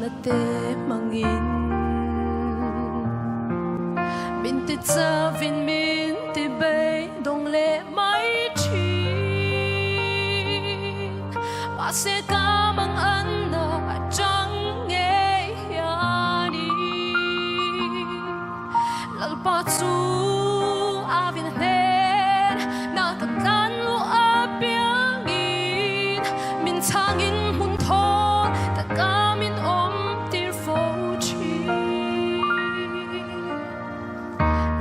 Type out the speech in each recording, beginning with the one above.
na te mangin min te cha vin min te bay dong le mai chi pa se ka mang an na chang nge yani lal pa chu avin hen na ta kan lu apiang in min changin mun tho ta ka min om tir fo chi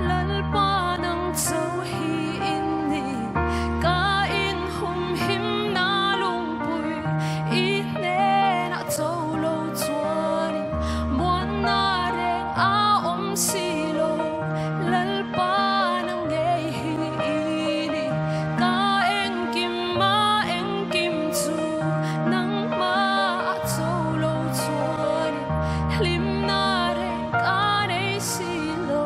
lal pa nang so hi in ni ka in hum him na lung pui i ne na zo lo chuan muan na reng a om si lo lal pa nang nge hi ni ka eng kim ma eng kim chu nang ma zo lo chuan lim na reng ka nei si lo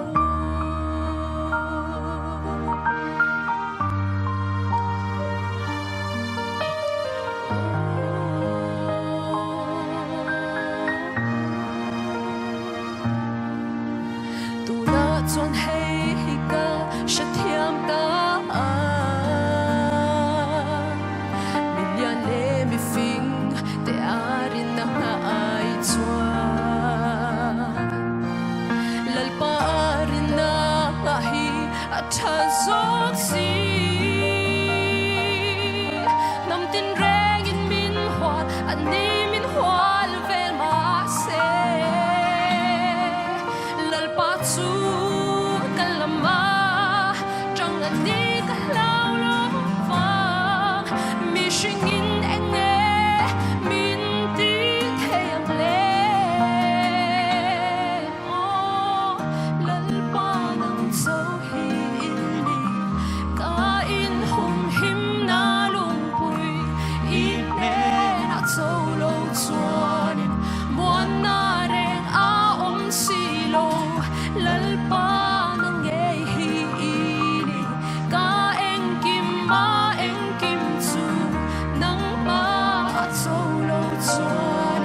tu la chuan hei hi ka sha thiam ka min lian le mi fing te arin na ai chuan lal pa arin na hi a tha zot si nam tin reng in min hwa an ni min hwal vel ma se lal pa chu kalama trong an ni ka lau lo vang mi shing in eng e min ti theyang le lal pa nang so hi in ni ka in hum him na lung pui i ne na zo lo chuan muan na reng a om si lo lal pa nang nge hi ni ka eng kim ma eng kim chu nang ma zo lo chuan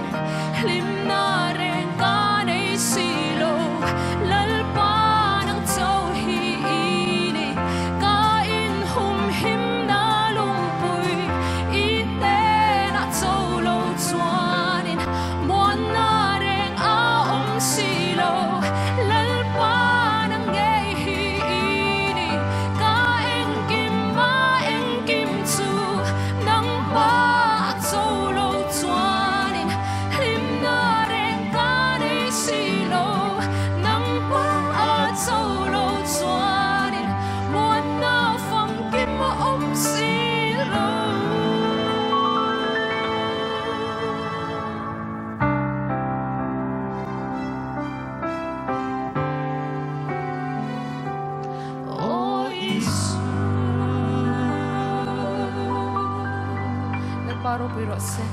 lim na reng ka nei si lo lal pa nang zo hi ni ka in hum him na lung pui i te na zo lo chuan muan na reng a om si lo lal pa nang nge hi ni ka eng kim ma eng kim chu nang ma zo lo chuan lim na reng ka nei si lo nang ma zo lo chuan muan na phong kim ma om si lo o Isu nel paro piro se